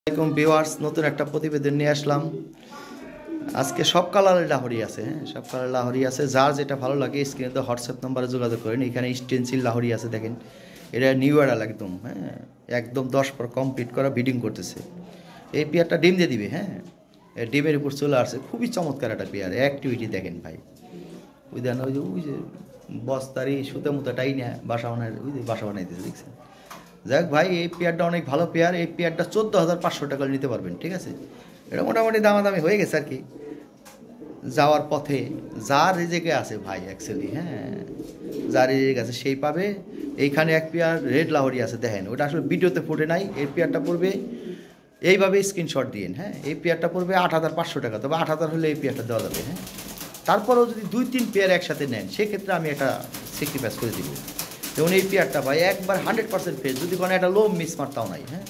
আসসালামাইকুম ভিউয়ার্স, নতুন একটা প্রতিবেদন নিয়ে আসলাম। আজকে সব কালারের লাহোরি আছে, হ্যাঁ সব কালারের লাহোরি আছে। যার যেটা ভালো লাগে স্ক্রিনে তো হোয়াটসঅ্যাপ নাম্বারে যোগাযোগ করেন। এখানে স্টেনসিল লাহোরি আছে, দেখেন এটা নিউ অ্যাডাল একদম, হ্যাঁ একদম 10 পর কমপ্লিট করা বিডিং করতেছে। এই পেয়ারটা ডিম দিয়ে দিবে, হ্যাঁ ডিমের উপর চলে আসছে। খুবই চমৎকার একটা পেয়ার। অ্যাক্টিভিটি দেখেন ভাই, ওই দেন ওই যে বস্তারি সুতা মুতাটাই না বাসা বানাই, ওই যে বাসা বানাইতেছে দেখছেন। যাক ভাই, এই পেয়ারটা অনেক ভালো পেয়ার। এই পেয়ারটা 14,500 টাকা নিতে পারবেন, ঠিক আছে। এটা মোটামুটি দামাদামি হয়ে গেছে আর কি যাওয়ার পথে। যার রিজেকে আছে ভাই অ্যাকচুয়ালি, হ্যাঁ যার রিজেক আছে সেই পাবে। এইখানে এক পেয়ার রেড লাহোরি আছে, দেখেন ওটা আসলে ভিডিওতে ফুটে নাই। এই পেয়ারটা পড়বে এইভাবে স্ক্রিনশট দিন, হ্যাঁ এই পেয়ারটা পড়বে 8,500 টাকা। তবে 8,000 হলে এই পেয়ারটা দেওয়া যাবে, হ্যাঁ। তারপরেও যদি 2-3 পেয়ার একসাথে নেন সেক্ষেত্রে আমি একটা স্যাক্রিফাইস করে দিব। যেমন এই পেয়ারটা ভাই একবার 100% ফ্রেশ, যদি কোনো একটা লো মিস মারতাও নাই, হ্যাঁ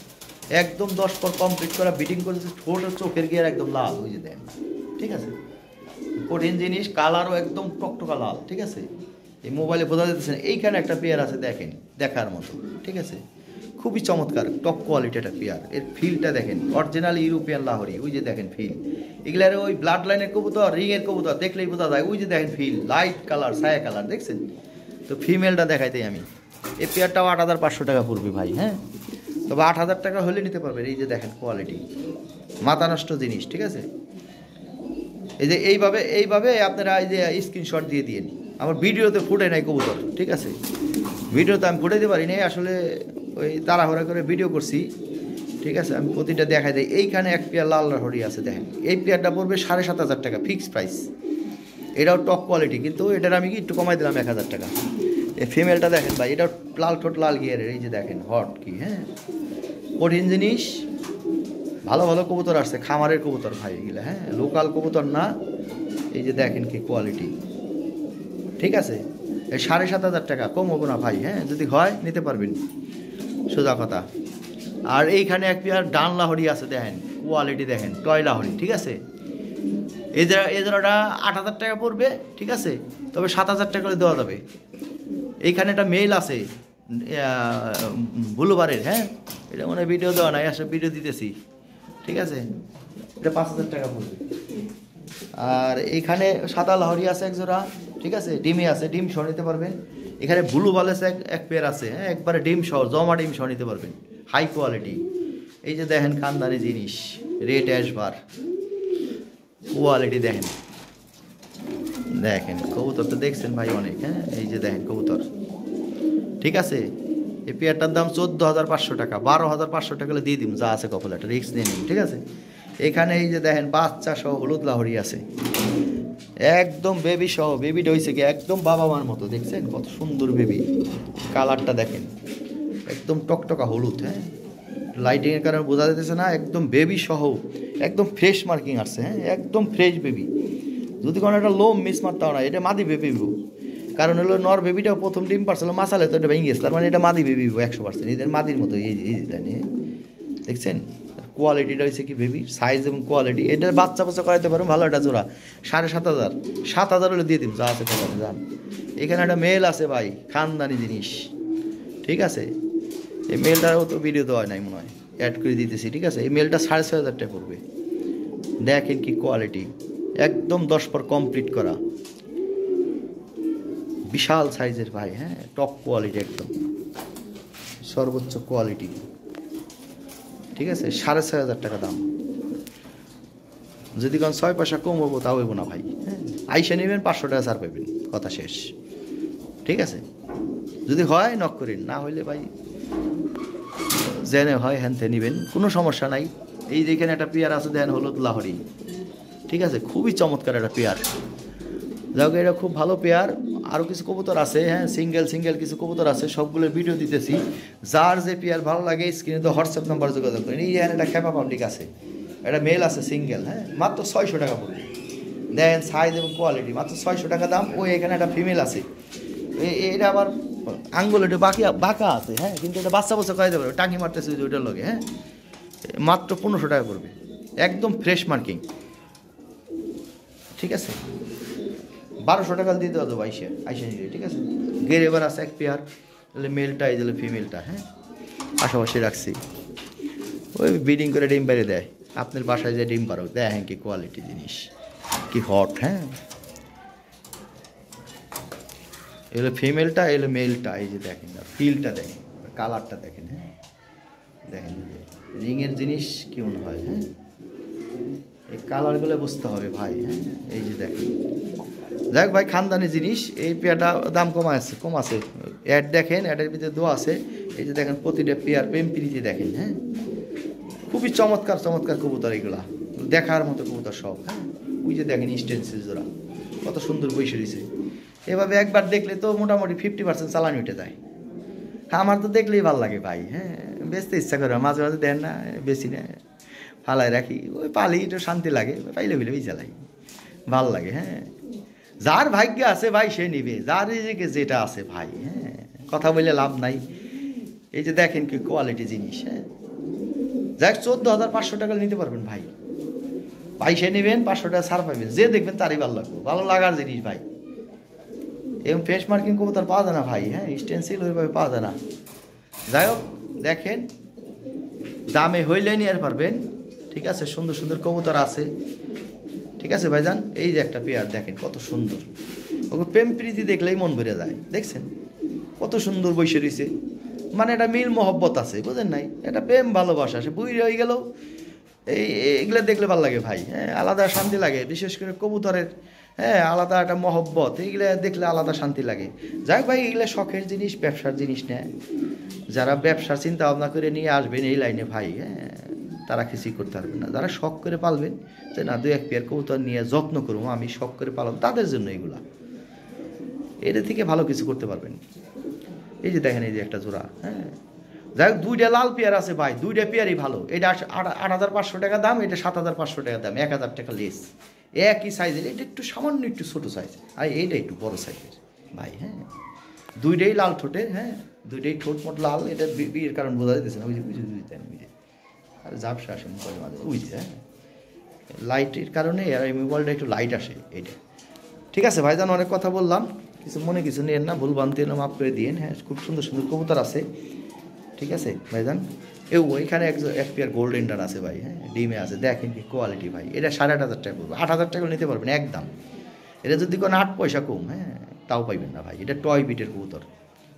একদম 10 পর কমপ্লিট করা বিটিং করেছে। ঠোঁট চোখের গিয়ে একদম লাল, ওই যে দেন, ঠিক আছে। কঠিন জিনিস, কালারও একদম টকটকা লাল, ঠিক আছে। এই মোবাইলে বোঝা যাচ্ছে না। এইখানে একটা পেয়ার আছে, দেখেন দেখার মতো, ঠিক আছে। খুবই চমৎকার টপ কোয়ালিটি একটা পেয়ার। এর ফিলটা দেখেন, অরিজিনাল ইউরোপিয়ান লাহোরি, ওই যে দেখেন ফিল। এগুলার ওই ব্লাড লাইনের কবুতর, রিংয়ের কবুতর দেখলেই বোঝা যায়। ওই যে দেখেন ফিল, লাইট কালার, ছায়া কালার, দেখছেন তো। ফিমেলটা দেখাইতে আমি, এই পেয়ারটাও 8,500 টাকা পড়বে ভাই, হ্যাঁ। তবে 8,000 টাকা হলে নিতে পারবেন। এই যে দেখেন কোয়ালিটি, মাথা নষ্ট জিনিস, ঠিক আছে। এই যে এইভাবে আপনারা এই যে স্ক্রিনশট দিয়ে দিন। আমার ভিডিওতে ফুটে নাই কবুতর, ঠিক আছে। ভিডিওতে আমি ফুটাইতে পারি নাই আসলে, ওই তাড়াহুড়া করে ভিডিও করছি, ঠিক আছে। আমি প্রতিটা দেখাই দিই। এইখানে এক পেয়ার লাল লাহোরি আছে, দেখেন এই পেয়ারটা পড়বে 7,500 টাকা ফিক্সড প্রাইস। এটাও টপ কোয়ালিটি, কিন্তু এটার আমি কি একটু কমাই দিলাম 1,000 টাকা। এই ফিমেলটা দেখেন ভাই, এটাও লাল ঠোঁট লাল গিয়ারের, এই যে দেখেন হট কি, হ্যাঁ কঠিন জিনিস। ভালো ভালো কবুতর আসছে, খামারের কবুতর ভাই এগুলো, হ্যাঁ লোকাল কবুতর না। এই যে দেখেন কি কোয়ালিটি, ঠিক আছে। এই 7,500 টাকা কম হবো না ভাই, হ্যাঁ যদি হয় নিতে পারবেন, সোজা কথা। আর এইখানে এক পেয়ার ডান লাহোরি আছে, দেখেন কোয়ালিটি দেখেন, টয় লাহোরি, ঠিক আছে। এই জোড়াটা 8,000 টাকা পড়বে, ঠিক আছে। তবে 7,000 টাকা করে দেওয়া যাবে। এইখানে একটা মেল আছে বুলুবারের, হ্যাঁ এটা মনে হয় ভিডিও দেওয়া নাই, আসলে ভিডিও দিতেছি, ঠিক আছে। এটা 5,000 টাকা পড়বে। আর এইখানে সাদা লাহোরি আছে এক জোড়া, ঠিক আছে। ডিমে আছে, ডিম সহ নিতে পারবেন। এখানে ব্লু বালেস এক পেয়ার আছে, হ্যাঁ একবারে ডিম সহ, জমা ডিম সহ নিতে পারবেন, হাই কোয়ালিটি। এই যে দেখেন খানদানি জিনিস, রেড অ্যাশবার কোয়ালিটি দেখেন। দেখেন কবুতর তো দেখছেন ভাই অনেক, হ্যাঁ এই যে দেখেন কবুতর, ঠিক আছে। এই পেয়ারটার দাম 14,500 টাকা। 12,500 টাকা দিয়ে দিন, যা আছে কপালে একটা রিস্ক দিয়ে নিন, ঠিক আছে। এখানে এই যে দেখেন বাচ্চা সহ হলুদ লাহোরি আছে, একদম বেবি সহ। বেবিটা হয়েছে কি একদম বাবা মার মতো, দেখছেন কত সুন্দর বেবি। কালারটা দেখেন একদম টকটকা হলুদ, হ্যাঁ লাইটিংয়ের কারণে বোঝা যেতেছে না। একদম বেবি সহ, একদম ফ্রেশ মার্কিং আসছে, হ্যাঁ একদম ফ্রেশ বেবি। যদি কোনো একটা লোম মিস মারতাও না, এটা মাদি বেবি। কারণ হলো নর বেবিটাও প্রথম ডিম পারছিল মাসালে, তো এটা ভেঙে গেছে, তার মানে এটা মাদি বেবি 100%। এদের মাদির মতো এই যে দেখছেন কোয়ালিটিটা হয়েছে কি বেবির সাইজ এবং কোয়ালিটি। এটা বাচ্চা করাইতে পারবেন ভালো একটা জোড়া। 7,500, 7,000 হলে দিয়ে দিন, যা আছে কপালে যান। এখানে একটা মেল আছে ভাই, খানদানি জিনিস, ঠিক আছে। এই মেলটাও তো ভিডিও দেওয়া নাই মনে হয়, অ্যাড করে দিতেছি, ঠিক আছে। এই মেলটা 6,500 টাকা পড়বে। দেখেন কি কোয়ালিটি, একদম 10 পর কমপ্লিট করা, বিশাল সাইজের ভাই, হ্যাঁ টপ কোয়ালিটি একদম সর্বোচ্চ কোয়ালিটি, ঠিক আছে। 6,500 টাকা দাম। যদি কোন 6 পয়সা কম হবো তাও হইব না ভাই, হ্যাঁ আইসা নেবেন 500 টাকা ছাড় পাবেন, কথা শেষ, ঠিক আছে। যদি হয় নক করেন, না হইলে ভাই জেনে হয় হ্যানতে নেবেন, কোনো সমস্যা নাই। এই যেখানে একটা পেয়ার আছে দেন হলুদ লাহোরি, ঠিক আছে, খুবই চমৎকার একটা পেয়ার। যাক এটা খুব ভালো পেয়ার। আরও কিছু কবুতর আছে, হ্যাঁ সিঙ্গেল কিছু কবুতর আছে, সবগুলোর ভিডিও দিতেছি। যার যে পেয়ার ভালো লাগে স্ক্রিনে তো হোয়াটসঅ্যাপ নাম্বার যোগাযোগ করেন। এই এখানে একটা খেপা পাবলিক আছে, একটা মেল আছে সিঙ্গেল, হ্যাঁ মাত্র 600 টাকা পড়বে। দেন সাইজ এবং কোয়ালিটি মাত্র 600 টাকা দাম। ওই এখানে একটা ফিমেল আছে, এটা আবার আঙ্গুল একটু বাঁকা আছে, হ্যাঁ কিন্তু এটা বাচ্চা করাইতে পারবে, টাঙ্কি মারতেছে যে ওইটার লগে, হ্যাঁ মাত্র 1500 টাকা পড়বে, একদম ফ্রেশ মার্কিং, ঠিক আছে। 1200 টাকা দিয়ে দেওয়া যাবো আইসা নিলে, ঠিক আছে। গের এবার আছে এক পেয়ার, তাহলে মেলটা এই দিলে ফিমেলটা, হ্যাঁ পাশাপাশি রাখছি। ওই ব্রিডিং করে ডিম বেড়ে দেয়, আপনার বাসায় যে ডিম পারো দেখেন কি কোয়ালিটি জিনিস, কি হট। হ্যাঁ, এগুলো ফিমেলটা, এগুলো মেলটা। এই যে দেখেন না, ফিলটা দেখেন, কালারটা দেখেন। হ্যাঁ দেখেন, রিংয়ের জিনিস কেমন হয়। হ্যাঁ, এই কালারগুলো বুঝতে হবে ভাই। হ্যাঁ এই যে দেখেন, যাই হোক ভাই, খানদানি জিনিস। এই পেয়ারটা দাম কম আছে। অ্যাড দেখেন, অ্যাডের ভিতরে দোয়া আছে। এই যে দেখেন প্রতিটা পেয়ার প্রেম প্রীতি দেখেন। হ্যাঁ, খুবই চমৎকার চমৎকার কবুতর এগুলা, দেখার মতো কবুতর সব। হ্যাঁ, ওই যে দেখেন স্টেন্সিল জোড়া কত সুন্দর বসে রয়েছে। এভাবে একবার দেখলে তো মোটামুটি 50% চালান উঠে যায়। আমার তো দেখলেই ভালো লাগে ভাই। হ্যাঁ, বেচতে ইচ্ছা করে, মাঝে মাঝে দেন না, বেশি না, ফালায় রাখি, ওই পালি একটু শান্তি লাগে, পাইলে বুঝলে ওই চালাই ভাল লাগে। হ্যাঁ, যার ভাগ্য আছে ভাই সে নিবে, যার নিজেকে যেটা আছে ভাই। হ্যাঁ, কথা বললে লাভ নাই। এই যে দেখেন কি কোয়ালিটি জিনিস। হ্যাঁ, যাক 14,500 টাকা নিতে পারবেন ভাই। ভাই সে নেবেন, 500 টাকা ছাড় পাবেন, যে দেখবেন তারই ভালো লাগবে, ভালো লাগার জিনিস ভাই। এবং ফেস মার্কিং কবুতর পাওয়া যায় না ভাই। হ্যাঁ, স্টেন্সিল ওইভাবে পাওয়া যায় না। যাই হোক দেখেন, দামে হইলে নিয়ে পারবেন। ঠিক আছে, সুন্দর সুন্দর কবুতর আছে। ঠিক আছে ভাইজান, এই যে একটা পেয়ার দেখেন কত সুন্দর, ওকে প্রেম প্রীতি দেখলেই মন ভরে যায়। দেখছেন কত সুন্দর বসে রয়েছে, মানে এটা মিল মহব্বত আছে, বুঝেন নাই, এটা প্রেম ভালোবাসা। সে বুড়ি হয়ে গেলেও এগুলো দেখলে ভালো লাগে ভাই। হ্যাঁ, আলাদা শান্তি লাগে, বিশেষ করে কবুতরের। হ্যাঁ, আলাদা একটা মহব্বত, এইগুলো দেখলে আলাদা শান্তি লাগে। যাই ভাই, এগুলো শখের জিনিস, ব্যবসার জিনিস নেয়। যারা ব্যবসার চিন্তা ভাবনা করে নিয়ে আসবেন এই লাইনে ভাই, হ্যাঁ, তারা কিছুই করতে পারবেন না। যারা শখ করে পালবেন, যে না 2-1 পেয়ার কবুতর নিয়ে যত্ন করবো, আমি শখ করে পালব, তাদের জন্য এগুলা। এদের থেকে ভালো কিছু করতে পারবেন। এই যে দেখেন, এই যে একটা জোড়া। হ্যাঁ, যাই হোক, 2টা লাল পেয়ার আছে ভাই, 2টা পেয়ারই ভালো। এটা 8,500 টাকা দাম, এটা 7,500 টাকা দাম, 1,000 টাকা লেস। একই সাইজের, এটা একটু সামান্য একটু ছোটো সাইজ, আর এইটা একটু বড় সাইজের ভাই। হ্যাঁ, 2টাই লাল ঠোঁটের। হ্যাঁ, 2টাই ঠোঁট মোট লাল। এটা বিয়ের কারণ বোঝা যেতেছে না, বুঝতেন আর ঝাপসা আসে মোবাইল মাঝে, বুঝছে। হ্যাঁ, লাইটের কারণে আর এই মোবাইলটা একটু লাইট আসে এইটা। ঠিক আছে ভাইজান, অনেক কথা বললাম, কিছু মনে কিছু নেন না, ভুল বানতে মাফ করে দিন। হ্যাঁ, খুব সুন্দর সুন্দর কবুতর আছে। ঠিক আছে ভাইজান, ওইখানে এক পেয়ার গোল্ডেন ডান আছে ভাই। হ্যাঁ, ডিমে আছে, দেখেন কি কোয়ালিটি ভাই। এটা 8,500 টাকা পড়বে, 8,000 টাকা নিতে পারবেন একদম। এটা যদি কোনো 8 পয়সা কম, হ্যাঁ, তাও পাইবেন না ভাই। এটা টয় বিটের কবুতর,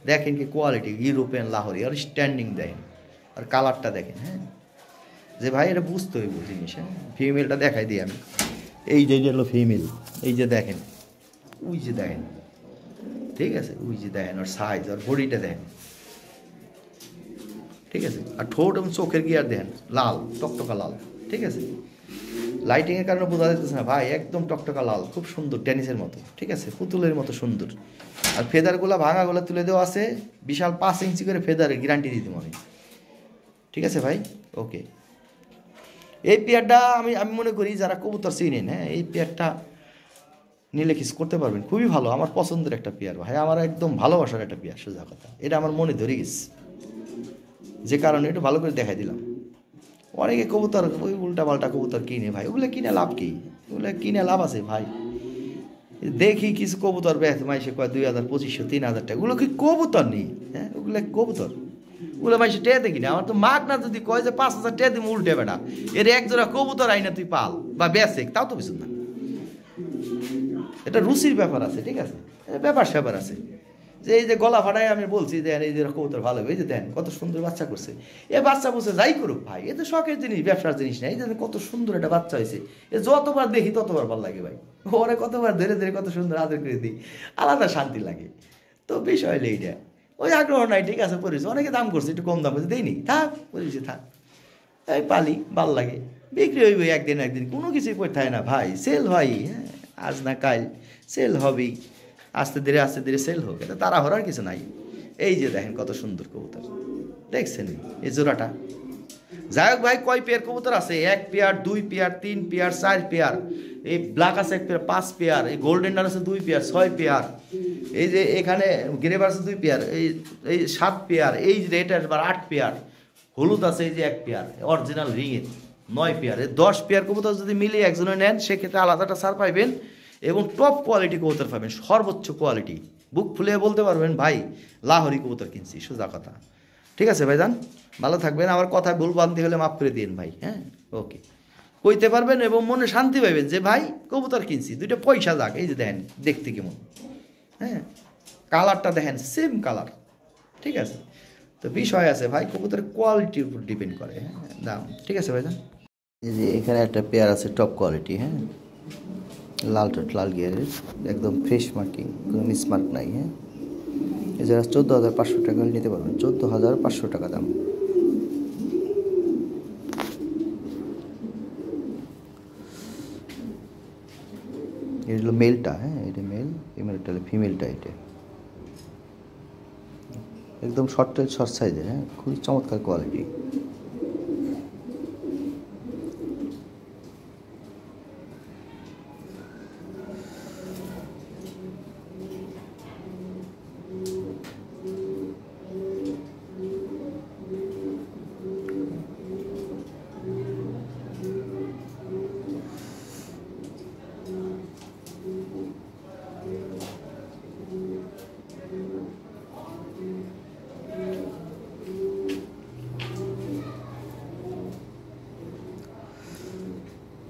দেখেন কি কোয়ালিটি, ইউরোপিয়ান লাহোরি, আর স্ট্যান্ডিং দেখেন, আর কালারটা দেখেন। হ্যাঁ, যে ভাই এটা বুঝতে হইব জিনিস। হ্যাঁ, ফিমেলটা দেখাই দিই আমি। এই যে হলো ফিমেল, এই যে দেখেন, ওই যে দেখেন। ঠিক আছে, ওই যে দেখেন, আর সাইজ আর বডিটা দেখেন। ঠিক আছে, আর ঠোঁট এবং চোখের গিয়ার দেখেন, লাল টকটকা লাল। ঠিক আছে, লাইটিংয়ের কারণে বোঝা যাচ্ছে না ভাই, একদম টকটকা লাল, খুব সুন্দর, টেনিসের মতো। ঠিক আছে, পুতুলের মতো সুন্দর। আর ফেদারগুলো ভাঙাগুলো তুলে দেওয়া আছে, বিশাল 5 ইঞ্চি করে ফেদারের গ্যারান্টি দিতে আমি। ঠিক আছে ভাই, ওকে। এই পেয়ারটা আমি মনে করি যারা কবুতর চিনেন, হ্যাঁ, এই পেয়ারটা নিলে কিছু করতে পারবেন, খুবই ভালো। আমার পছন্দের একটা পেয়ার ভাই, আমার একদম ভালোবাসার একটা পেয়ার, সোজা কথা। এটা আমার মনে ধরে গেছে, যে কারণে একটু ভালো করে দেখাই দিলাম। অনেকে কবুতর ওই উল্টা পাল্টা কবুতর কিনে ভাই, ওগুলো কিনে লাভ কি? ওগুলো কিনে লাভ আছে ভাই? দেখি কিছু কবুতর বেশ মাইসে কয় 2,000, 2,500, 3,000 টাকা, ওগুলো কি কবুতর নেই? হ্যাঁ, ওগুলো কবুতর, ওগুলো মাইসে টেয়া দেখি না। আমার তো মাগ না যদি কয় যে 5,000 টাকা দিম, উল্টে বেটা এর এক জোড়া কবুতর আইনা তুই পাল বা বেচে, তাও তো কিছু না। এটা রুচির ব্যাপার আছে। ঠিক আছে, ব্যাপার স্যাপার আছে। যে এই যে গলা ফাটায় আমি বলছি যে এই যে কবুতর ভালো, এই যে দেন কত সুন্দর বাচ্চা করছে। এ বাচ্চা বসে যাই করুক ভাই, এ তো শখের জিনিস, ব্যবসার জিনিস না। এই যে কত সুন্দর একটা বাচ্চা হয়েছে, এ যতবার দেখি ততবার ভালো লাগে ভাই। ওরে কতবার ধরে ধরে কত সুন্দর আদর করে দিই, আলাদা শান্তি লাগে। তো বিষয় হলে এইটা, ওই আগ্রহ নাই। ঠিক আছে, পরিচয় অনেকে দাম করছে, একটু কম দাম করছে, দেয়নি, থাক পরিচয় থাক, এই পালি ভাল লাগে, বিক্রি হইব একদিন একদিন, কোনো কিছুই পড়ে থাকে না ভাই। সেল হয়, হ্যাঁ, আজ না কাল সেল হবেই, আস্তে ধীরে সেল হোক, এটা তাড়াহুড়ার কিছু নাই। এই যে দেখেন কত সুন্দর কবুতর, দেখছেন এই জোড়াটা। যাই হোক ভাই, কয় পেয়ার কবুতর আছে? 1 পেয়ার, 2 পেয়ার, 3 পেয়ার, 4 পেয়ার। এই ব্ল্যাক আছে 1 পেয়ার, 5 পেয়ার। এই গোল্ডেন আছে 2 পেয়ার, 6 পেয়ার। এই যে এখানে গ্রেভার আছে 2 পেয়ার, এই 7 পেয়ার। এই রেড আসবার 8 পেয়ার। হলুদ আছে এই যে 1 পেয়ার, অরিজিনাল রিংয়ের 9 পেয়ার। এই 10 পেয়ার কবুতর যদি মিলিয়ে একজনে নেন, সেক্ষেত্রে আলাদাটা ছাড় পাইবেন এবং টপ কোয়ালিটি কবুতর পাবেন, সর্বোচ্চ কোয়ালিটি। বুক ফুলিয়ে বলতে পারবেন ভাই লাহোরি কবুতর কিনছি, সোজা কথা। ঠিক আছে ভাইজান, ভালো থাকবেন। আমার কথায় ভুল ভ্রান্তি হলে মাফ করে দিন ভাই। হ্যাঁ, ওকে। কইতে পারবেন এবং মনে শান্তি পাইবেন যে ভাই কবুতর কিনছি, দুইটা পয়সা যাক। এই যে দেখেন দেখতে কেমন, হ্যাঁ, কালারটা দেখেন সেম কালার। ঠিক আছে, তো বিষয় আছে ভাই, কবুতরের কোয়ালিটির উপর ডিপেন্ড করে। হ্যাঁ, দাম। ঠিক আছে ভাইজান, এই যে এখানে একটা পেয়ার আছে টপ কোয়ালিটি। হ্যাঁ, লাল টট লাল গিয়ারের, একদম ফ্রেশ মার্কিং, কোনো মিসমার্ক নাই। হ্যাঁ, এছাড়া 14,500 টাকা নিতে পারবেন, 14,500 টাকা দাম। এটা হলো মেলটা। হ্যাঁ, এটা মেল, ফিমেলটা হলো ফিমেলটা। এটা একদম শর্ট টেল শর্ট সাইজের। হ্যাঁ, খুবই চমৎকার কোয়ালিটি।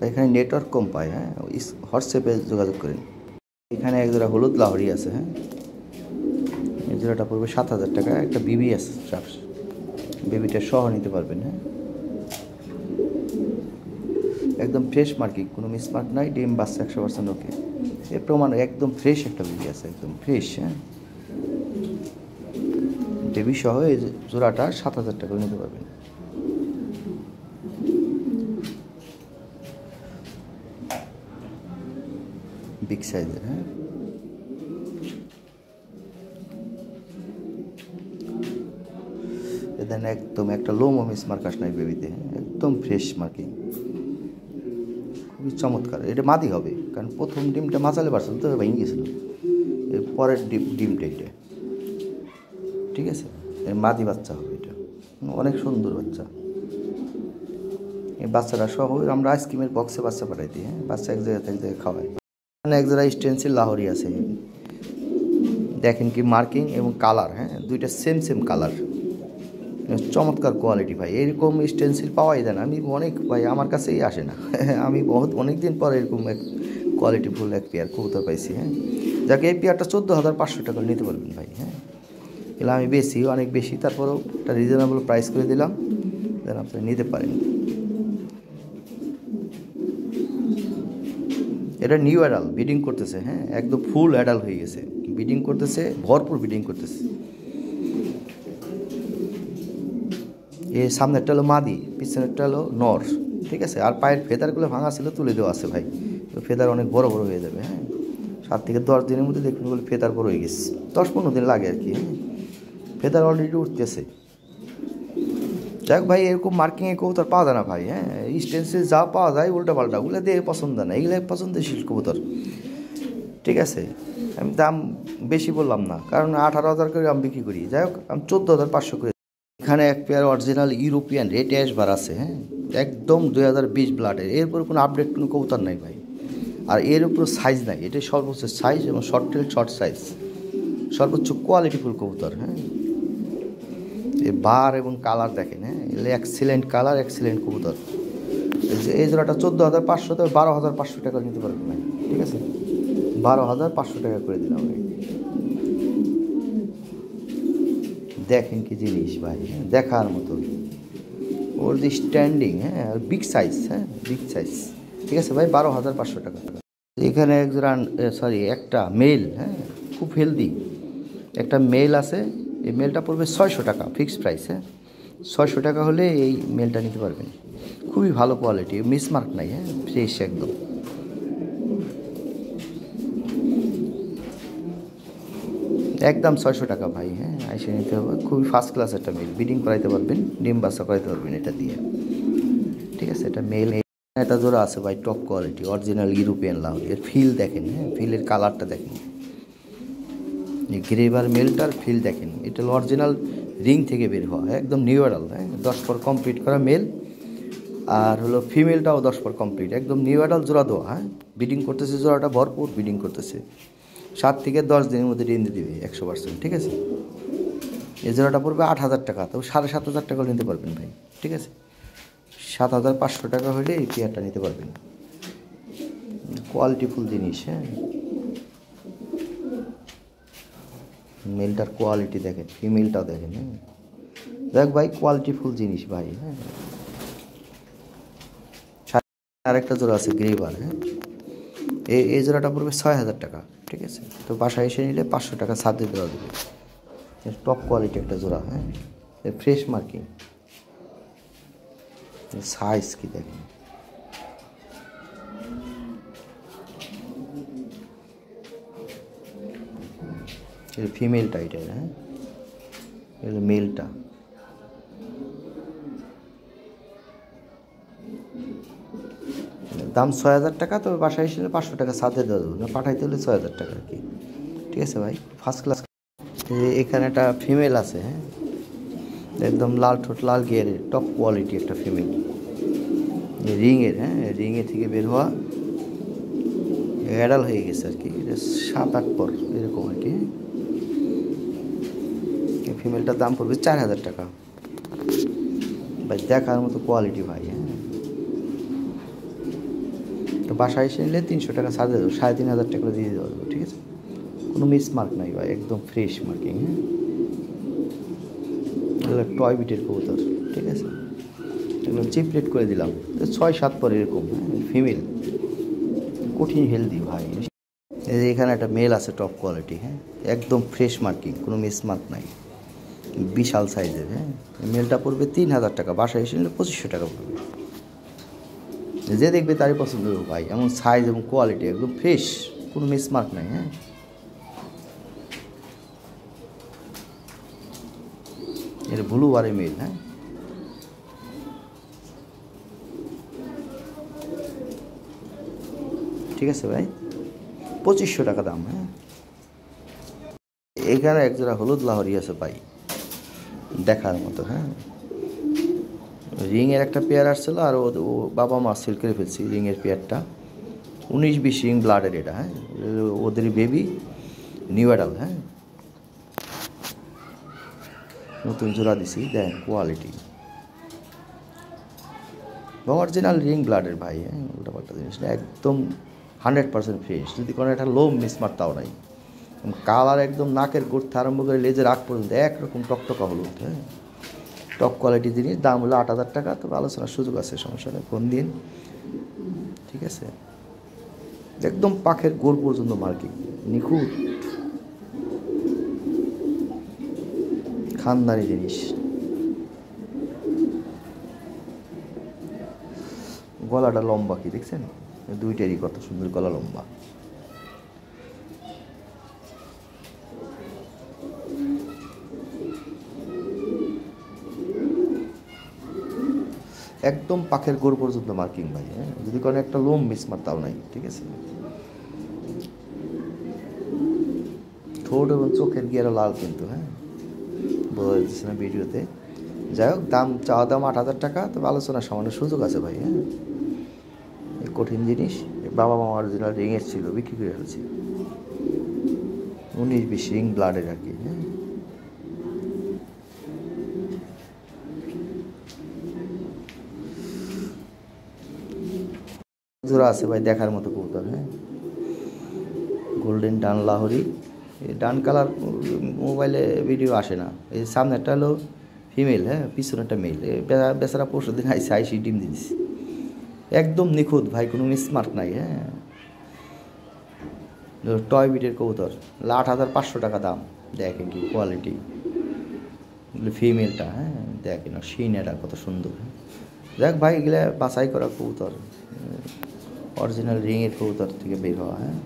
এখানে নেটওয়ার্ক কম পায়। হ্যাঁ, হোয়াটসঅ্যাপে যোগাযোগ করেন। এখানে এক জোড়া হলুদ লাহরি আছে। হ্যাঁ, এই জোড়াটা পড়বে 7,000 টাকা। একটা বিবিএস ট্রাপস, বেবিটা সহ নিতে পারবেন। হ্যাঁ, একদম ফ্রেশ মার্কিং, কোনো মিসমার্ক নাই, ডিম বাচ্চা 100% ওকে। এর প্রমাণ একদম ফ্রেশ একটা বেবি আছে, একদম ফ্রেশ। হ্যাঁ, বেবি সহ এই জোড়াটা 7,000 টাকা নিতে পারবেন। বিগ সাইজের। হ্যাঁ, দেন একদম একটা লোমও মিসমার্ক আস নাই বেবিতে। একদম ফ্রেশ মার্কিং, খুবই চমৎকার। এটা মাদি হবে, কারণ প্রথম ডিমটা মাচালে পারছিল তো ভেঙে গেছিল। এর পরের ডিমটা এটা। ঠিক আছে, এর মাদি বাচ্চা হবে। এটা অনেক সুন্দর বাচ্চা। এই বাচ্চাটা সহ আমরা আইসক্রিমের বক্সে বাচ্চা পাঠাই দিই। হ্যাঁ, বাচ্চা এক জায়গা থেকে খাওয়াই। এখানে এক জায়গায় স্টেন্সিল লাহোরি আছে, দেখেন কি মার্কিং এবং কালার। হ্যাঁ, দুইটা সেম সেম কালার, চমৎকার কোয়ালিটি ভাই। এরকম স্টেন্সিল পাওয়াই দেন, আমি অনেক ভাই আমার কাছেই আসে না। আমি অনেক দিন পর এরকম এক কোয়ালিটিফুল এক পেয়ার কবুতর পাইছি। হ্যাঁ, যাকে এই পেয়ারটা 14,500 টাকা নিতে পারবেন ভাই। হ্যাঁ, এগুলো আমি বেশি, অনেক বেশি, তারপরেও একটা রিজনেবল প্রাইস করে দিলাম, যেন আপনি নিতে পারেন। এটা নিউ অ্যাডাল ব্রিডিং করতেছে। হ্যাঁ, একদম ফুল অ্যাডাল হয়ে গেছে, ব্রিডিং করতেছে, ভরপুর ব্রিডিং করতেছে। এর সামনেরটা হলো মাদি, পিছনেরটা হলো নর। ঠিক আছে, আর পায়ের ফেদারগুলো ভাঙা ছিল, তুলে দেওয়া আছে ভাই। ফেদার অনেক বড় বড় হয়ে যাবে। হ্যাঁ, 7 থেকে 10 দিনের মধ্যে দেখুন বলে ফেদার বড় হয়ে গেছে, 10-15 দিন লাগে আর কি। ফেদার অলরেডি উঠতেছে। যাক ভাই, এরকম মার্কিংয়ে কবুতর পাওয়া যায় না ভাই। হ্যাঁ, স্টেন্সে যা পাওয়া যায় উল্টা পাল্টা, ওগুলো দিয়ে পছন্দ না, এগুলো পছন্দশীল কবুতর। ঠিক আছে, আমি দাম বেশি বললাম না, কারণ 18,000 করে আমি বিক্রি করি। যাই হোক, আমি 14,500 করে। এখানে এক পেয়ার অরিজিনাল ইউরোপিয়ান রেড অ্যাশবার আছে। হ্যাঁ, একদম 2020 ব্লাডের, এরপর কোনো আপডেট কোনো কবুতর নাই ভাই। আর এর উপর সাইজ নাই, এটাই সর্বোচ্চ সাইজ এবং শর্ট টেল শর্ট সাইজ, সর্বোচ্চ কোয়ালিটিফুল কবুতর। হ্যাঁ, এই বার এবং কালার দেখেন। হ্যাঁ, এগুলো এক্সিলেন্ট কালার, এক্সিলেন্ট কবুতর। এই জোড়াটা 14,500, তবে 12,500 টাকা নিতে পারবেন ভাই। ঠিক আছে, 12,500 টাকা করে দিলাম ভাই। দেখেন কি জিনিস ভাই, হ্যাঁ, দেখার মতো। ওর যে স্ট্যান্ডিং, হ্যাঁ, আর বিগ সাইজ। হ্যাঁ, বিগ সাইজ। ঠিক আছে ভাই, 12,500 টাকা। এখানে একটা মেল। হ্যাঁ, খুব হেলদি একটা মেল আছে। এই মেলটা পড়বে 600 টাকা, ফিক্সড প্রাইস। হ্যাঁ, 600 টাকা হলে এই মেলটা নিতে পারবেন। খুবই ভালো কোয়ালিটি, মিসমার্ক নাই। হ্যাঁ, ফ্রেশ একদম। একদম 600 টাকা ভাই। হ্যাঁ, আইসে নিতে হবে। খুবই ফার্স্ট ক্লাস একটা মেল, ব্রিডিং করাইতে পারবেন, ডিম বাচ্চা করাইতে পারবেন এটা দিয়ে। ঠিক আছে, এটা মেল। এটা জোড়া আছে ভাই, top quality, original European Lahori. এর ফিল দেখেন। হ্যাঁ, ফিলের কালারটা দেখেন, এই গ্রেভার মেলটার ফিল দেখেন। এটা অরিজিনাল রিং থেকে বের হওয়া, একদম নিউ অ্যাডাল। হ্যাঁ, 10 পর কমপ্লিট করা মেল, আর হলো ফিমেলটাও 10 পর কমপ্লিট, একদম নিউ অ্যাডাল জোড়া দেওয়া। হ্যাঁ, ব্রিডিং করতেছে, জোড়াটা ভরপুর ব্রিডিং করতেছে। 7 থেকে 10 দিনের মধ্যে ডিম দিয়ে দিবে 100%। ঠিক আছে, এই জোড়াটা পড়বে 8,000 টাকা, তো 7,500 টাকা নিতে পারবেন ভাই, ঠিক আছে। 7,500 টাকা হলে এই পেয়ারটা নিতে পারবেন। কোয়ালিটিফুল জিনিস, হ্যাঁ। মেলটার কোয়ালিটি দেখেন, ফিমেলটাও দেখেন, হ্যাঁ। দেখ ভাই, কোয়ালিটিফুল জিনিস ভাই, হ্যাঁ। আরেকটা জোড়া আছে গ্রেবার, হ্যাঁ। এই জোড়াটা পড়বে 6,000 টাকা, ঠিক আছে। তো বাসায় এসে নিলে 500 টাকা ছাড় দেওয়া দেবে। টপ কোয়ালিটি একটা জোড়া, হ্যাঁ। ফ্রেশ মার্কিং, সাইজ কি দেখেন। ফিমেলটা এটা, হ্যাঁ। এটা মেলটা। দাম 6,000 টাকা, তবে বাসায় এসে 500 টাকা সাথে দেওয়া যাবে না, পাঠাইতে হলে 6,000 টাকা আর কি, ঠিক আছে ভাই। First class. এখানে একটা ফিমেল আছে, হ্যাঁ। একদম লাল ঠোঁট, লাল গিয়ারের, টপ কোয়ালিটি একটা ফিমেল, রিংয়ের, হ্যাঁ। রিংয়ে থেকে বের হওয়া, অ্যাডাল হয়ে গেছে আর কি, 7-8 পর এরকম আর কি। এই ফিমেলটার দাম পড়বে 4,000 টাকা ভাই, দেখার মতো কোয়ালিটি ভাই, হ্যাঁ। তো বাসায় এসে নিলে 300 টাকা ছাড় দেবো, 3,500 টাকা দিয়ে দেওয়া যাবে, ঠিক আছে। কোনো মিস মার্ক নাই ভাই, একদম ফ্রেশ মার্কিং, হ্যাঁ। এগুলো টয় বিটের কবুতর, ঠিক আছে। এগুলো চিপ রেট করে দিলাম 6-7 পর এরকম, ফিমেল, কঠিন হেলদি ভাই। এই যে এখানে একটা মেল আছে টপ কোয়ালিটি, হ্যাঁ। একদম ফ্রেশ মার্কিং, কোনো মিস মার্ক নাই, বিশাল সাইজের, হ্যাঁ। মেলটা পড়বে 3,000 টাকা, বাসায় এসে নিলে 2,500 টাকা পড়বে। যে দেখবে তারই পছন্দ হবে ভাই, এমন সাইজ এবং কোয়ালিটি একদম ফ্রেশ, কোনো মিস মার্ক নাই, হ্যাঁ। এটা ব্লু আর মেল, হ্যাঁ। ঠিক আছে ভাই, 2,500 টাকা দাম, হ্যাঁ। এখানে একজোড়া হলুদ লাহরি আছে ভাই, দেখার মতো, হ্যাঁ। রিংয়ের একটা পেয়ার আসছিল, আর ও বাবা মা সেল করে ফেলছি রিংয়ের পেয়ারটা, 19-20 রিং ব্লাডের এটা, হ্যাঁ। ওদেরই বেবি, নিউ অ্যাডাল, হ্যাঁ। নতুন জোড়া দিছি, দেখেন কোয়ালিটি, অরিজিনাল রিং ব্লাডের ভাই, হ্যাঁ। উল্টাপাল্টা জিনিস না, একদম 100% ফ্রেশ, যদি কোনো একটা লো মিসমার্ক তাও নাই। কালার একদম নাকের গোড় থেকে আরম্ভ করে লেজের আগ পর্যন্ত একরকম টকটকা হলুদ, হ্যাঁ। টপ কোয়ালিটি জিনিস, দাম হলো 8,000 টাকা, তবে আলোচনার সুযোগ আছে, সমস্যা নেই, ফোন দিন, ঠিক আছে। একদম পাখের গোড় পর্যন্ত মার্কিং, নিখুঁত, খানদানি জিনিস। গলাটা লম্বা কি দেখছেন, দুইটারই কত সুন্দর গলা লম্বা। একদম পাখের গোড় পর্যন্ত মার্কিং ভাই, হ্যাঁ। যদি কোনো একটা লোম মিসমার তাও নাই, ঠিক আছে। ঠোঁট এবং চোখের গিয়ারও লাল কিন্তু, হ্যাঁ, বোঝা যাচ্ছে না ভিডিওতে। যাই হোক, চাওয়া দাম 8,000 টাকা, তবে আলোচনার সামান্য সুযোগ আছে ভাই, হ্যাঁ। এই কঠিন জিনিস, বাবা মা অরিজিনাল রিংয়ের ছিল, বিক্রি করে ফেলছি, 19-20 রিং ব্লাডের আর কি, হ্যাঁ। জোড়া আছে ভাই, দেখার মতো কবুতর, হ্যাঁ। গোল্ডেন ডান লাহোরি, এই ডান কালার মোবাইলে ভিডিও আসে না। এই সামনেরটা হলো ফিমেল, হ্যাঁ, পিছনেরটা মেল। বেচারা পরশু দিন আইসি ডিম দিয়েছি, একদম নিখুঁত ভাই, কোনো মিসমার্ক নাই, হ্যাঁ। টয় বিটের কবুতর, 8,500 টাকা দাম, দেখেন কি কোয়ালিটি, ফিমেলটা, হ্যাঁ। দেখেন সিনেটা কত সুন্দর, দেখ ভাই, এগুলো বাছাই করা কবুতর, অরিজিনাল রিংয়ের কবুতর থেকে বের হওয়া, হ্যাঁ।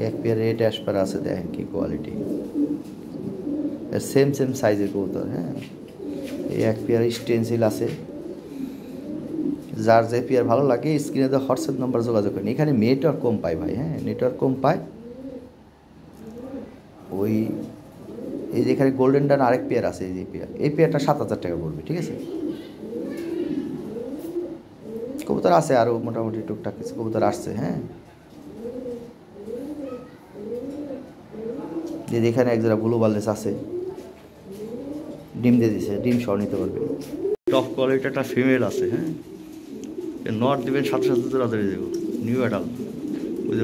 এক পেয়ার রেড অ্যাশপার আছে, দেখেন কি কোয়ালিটি, সেম সাইজের কবুতর, হ্যাঁ। এই এক পেয়ার স্টেনসিল আছে, যার যে পেয়ার ভালো লাগে স্ক্রিনে তো হোয়াটসঅ্যাপ নাম্বার যোগাযোগ করেন। এখানে নেটওয়ার্ক কম পায় ভাই, হ্যাঁ, নেটওয়ার্ক কম পায়। ওই এই যে এখানে গোল্ডেন ডান আরেক পেয়ার আছে, এই যে পেয়ার, এই পেয়ারটা 7,000 টাকা পড়বে, ঠিক আছে। কবুতর আছে আরও মোটামুটি টুকটাক কিছু কবুতর আসছে। হ্যাঁ, যে এখানে এক জোড়া ব্লু বার্লেস আছে, ডিম দিয়ে দিছে, ডিম সহ নিতে পারবে। টপ কোয়ালিটি একটা ফিমেল আছে। হ্যাঁ, নট দিবেন সাথে সাথে জোড়া ধরে দেবো, নিউ অ্যাডাল। ওই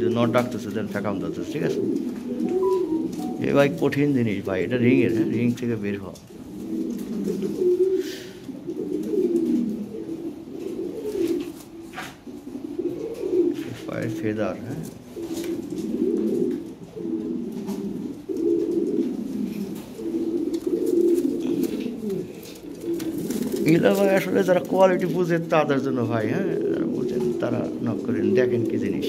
যে নট ডাকতেছে, দেন ফেকাম যাচ্ছে। ঠিক আছে, এ ভাই কঠিন জিনিস ভাই, এটা রিংয়ের। হ্যাঁ, রিং থেকে বের হওয়া। ফেদার। হ্যাঁ, এগুলো ভাই আসলে যারা কোয়ালিটি বুঝে তাদের জন্য ভাই। হ্যাঁ, যারা বুঝেন তারা নক করেন, দেখেন কি জিনিস।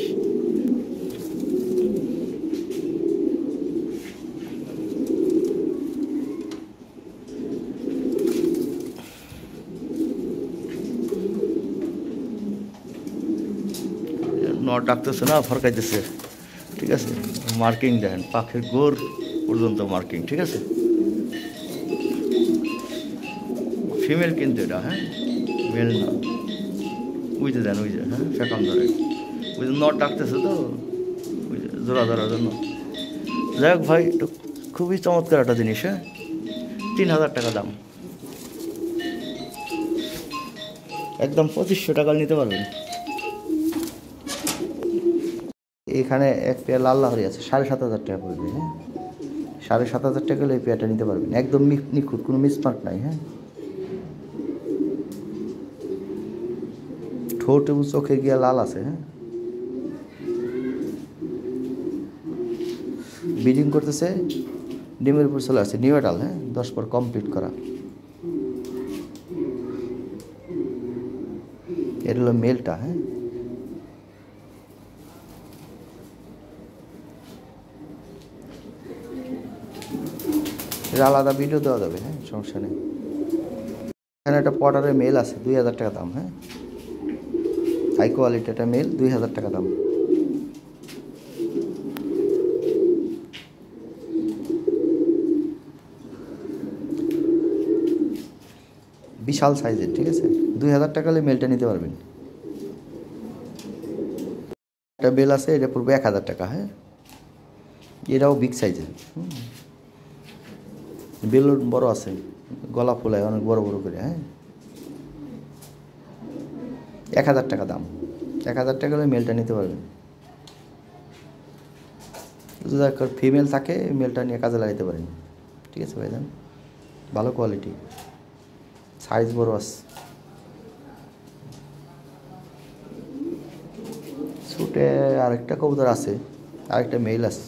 নট ডাকতেছে না, ফরকাইতেছে। ঠিক আছে, মার্কিং দেখেন, পাখির গোর পর্যন্ত মার্কিং। ঠিক আছে, ফিমেল কিন্তু এটা। হ্যাঁ, মেল না। বুঝতে দেন, ওই যে হ্যাঁ ফেকাম ধরে, ওই যে নট ডাকতেছে তো, ওই যে জোড়া ধরার জন্য। যাই হোক ভাই, এটা খুবই চমৎকার একটা জিনিস। হ্যাঁ, 3000 টাকা দাম, একদম 2500 টাকা নিতে পারবেন। এখানে এক পেয়ার লাল লাহরি আছে, 7500 টাকা পড়বে। হ্যাঁ, 7500 টাকা হলে এই পেয়ারটা নিতে পারবেন, একদম নিখুঁত, কোনো মিসমার্ক নাই। হ্যাঁ, ঠোঁট এবং চোখে গিয়া লাল আছে। হ্যাঁ, ব্রিডিং করতেছে, ডিমের উপর চলে আসছে, নিউ অ্যাডাল। হ্যাঁ, 10 পর কমপ্লিট করা। এটা হলো মেলটা। হ্যাঁ, এটা আলাদা ভিডিও দেওয়া যাবে। হ্যাঁ, সমস্যা নেই। এখানে একটা পটারের মেল আছে, 2000 টাকা দাম। হ্যাঁ, হাই কোয়ালিটি একটা মেল, 2000 টাকা দাম। বিশাল সাইজের। ঠিক আছে, 2000 টাকা হলে মেলটা নিতে পারবেন। একটা বেল আছে, এটা পড়বে 1000 টাকা। হ্যাঁ, এটাও বিগ সাইজের। বেল বড় আছে, গলা ফুলায় অনেক বড় বড় করে। হ্যাঁ, 1000 টাকা দাম। 1000 টাকা হলে মেলটা নিতে পারবেন। যদি একটা ফিমেল থাকে, মেলটা নিয়ে কাজে লাগাইতে পারেন। ঠিক আছে ভাইজান, ভালো কোয়ালিটি, সাইজ বড় আছে। ছুটে আরেকটা কবুতর আছে, আরেকটা মেল আছে।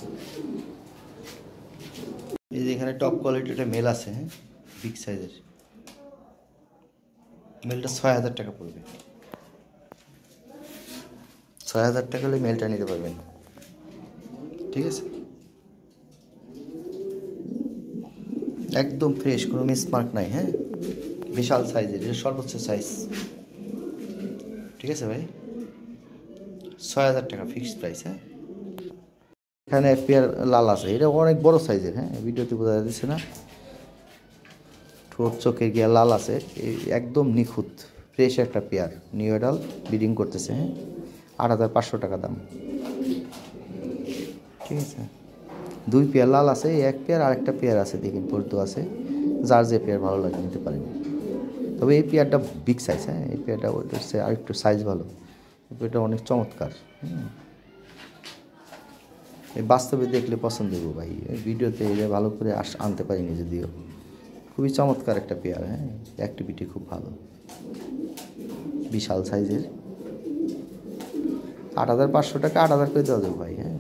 এই যে এখানে টপ কোয়ালিটি একটা মেল আছে। হ্যাঁ, বিগ সাইজের মেলটা 6000 টাকা পড়বে। 6000 টাকা হলে মেলটা নিতে পারবেন। ঠিক আছে, একদম ফ্রেশ, কোনো মিসমার্ক নাই। হ্যাঁ, বিশাল সাইজের, এটা সর্বোচ্চ সাইজ। ঠিক আছে ভাই, 6000 টাকা ফিক্সড প্রাইস। হ্যাঁ, এখানে এক পেয়ার লাল আছে, এটা অনেক বড় সাইজের। হ্যাঁ, ভিডিওতে বোঝা যাচ্ছে না, ঠোঁট চোখে গিয়া লাল আছে, একদম নিখুঁত ফ্রেশ একটা পেয়ার, নিউ অ্যাডাল, ব্রিডিং করতেছে। হ্যাঁ, 8500 টাকা দাম। ঠিক আছে, 2 পেয়ার লাল আছে, এক পেয়ার আরেকটা পেয়ার আছে, দেখেন পর্দু আছে, যার যে পেয়ার ভালো লাগে নিতে পারেন। তবে এই পেয়ারটা বিগ সাইজ। হ্যাঁ, এই পেয়ারটা হচ্ছে আরেকটু সাইজ ভালো, এই পেয়ারটা অনেক চমৎকার। এই বাস্তবে দেখলে পছন্দ হবো ভাই, ভিডিওতে এটা ভালো করে আনতে পারিনি যদিও। খুবই চমৎকার একটা পেয়ার। হ্যাঁ, অ্যাক্টিভিটি খুব ভালো, বিশাল সাইজের। 8500 টাকা, 8000 করে দেওয়া যাবে ভাই। হ্যাঁ,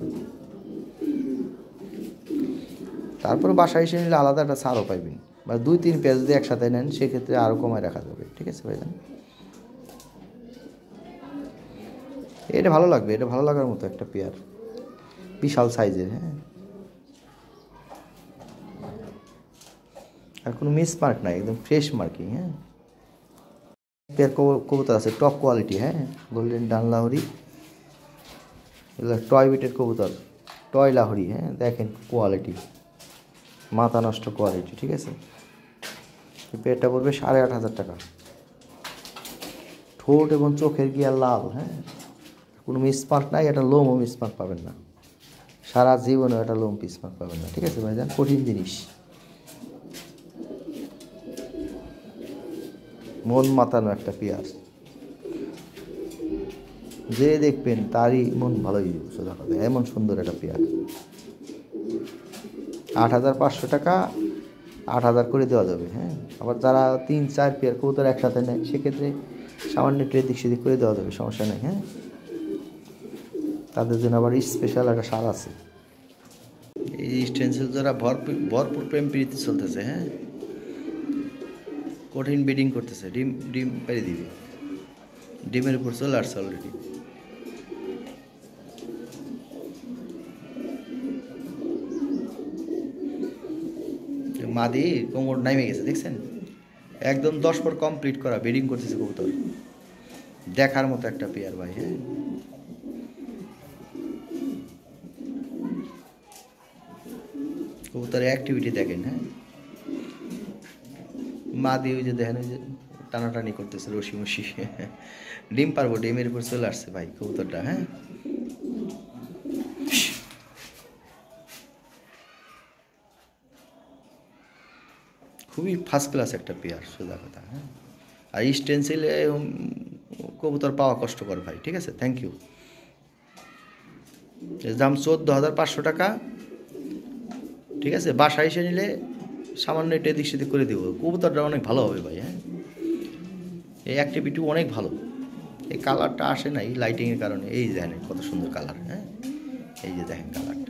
তারপরে বাসায় এসে নিলে আলাদা একটা ছাড়ও পাইবেন, বা 2-3 পেয়ার যদি একসাথে নেন সেক্ষেত্রে আরও কমায় রাখা যাবে। ঠিক আছে ভাইজান, এটা ভালো লাগবে, এটা ভালো লাগার মতো একটা পেয়ার, বিশাল সাইজের। হ্যাঁ, আর কোনো মিস মার্ক নাই, একদম ফ্রেশ মার্কিং। হ্যাঁ, পেয়ার কবুতর আছে টপ কোয়ালিটি। হ্যাঁ, গোল্ডেন ডান লাহরি, এগুলো টয় বিটের কবুতর, টয় লাহরি। হ্যাঁ, দেখেন কোয়ালিটি, মাথা নষ্ট কোয়ালিটি। ঠিক আছে, পেয়ারটা পড়বে 8500 টাকা। ঠোঁট এবং চোখের গিয়ার লাল, হ্যাঁ, কোনো মিসমার্ক নাই, এটা লোমও মিসমার্ক পাবেন না, সারা জীবনে এটা লোম মিসমার্ক পাবেন না। ঠিক আছে ভাইজান, কঠিন জিনিস, মন মাতানো একটা পেয়ার, যে দেখবেন তারই মন ভালোই সোজা হবে, এমন সুন্দর একটা পেয়ার। 8,500 টাকা, 8,000 করে দেওয়া যাবে। হ্যাঁ, আবার যারা 3-4 পেয়ার কবুতর একসাথে নেয় সেক্ষেত্রে সামান্য একটু এদিক সেদিক করে দেওয়া যাবে, সমস্যা নেই। হ্যাঁ, তাদের জন্য আবার স্পেশাল একটা সার আছে। এই স্টেনসিল যারা ভরপুর প্রেম প্রীতি চলতেছে, হ্যাঁ, কঠিন ব্রিডিং করতেছে, ডিম পেরে দিবে, ডিমের উপর চলে আসছে অলরেডি। মাদি কোমর নামে গেছে, দেখছেন, একদম 10 পর কমপ্লিট করা ব্রিডিং করতেছে কবুতর, দেখার মতো একটা পেয়ার ভাই। হ্যাঁ, কবুতরের অ্যাক্টিভিটি দেখেন। হ্যাঁ, মাদি ওই যে দেখেন, ওই যে টানাটানি করতেছে রশি মশি, ডিম পারবো, ডিমের উপর চলে আসছে ভাই কবুতরটা। হ্যাঁ, খুবই ফার্স্ট ক্লাস একটা পেয়ার, সোজা কথা। হ্যাঁ, আর স্টেনসিলে কবুতর পাওয়া কষ্টকর ভাই। ঠিক আছে, থ্যাংক ইউ। দাম 14,500 টাকা। ঠিক আছে, বাসায় এসে নিলে সামান্য এটা এদিক সেদিক করে দেবো, কবুতরটা অনেক ভালো হবে ভাই। হ্যাঁ, এই অ্যাক্টিভিটি অনেক ভালো। এই কালারটা আসে না এই লাইটিংয়ের কারণে, এই দেখেন কত সুন্দর কালার। হ্যাঁ, এই যে দেখেন কালারটা।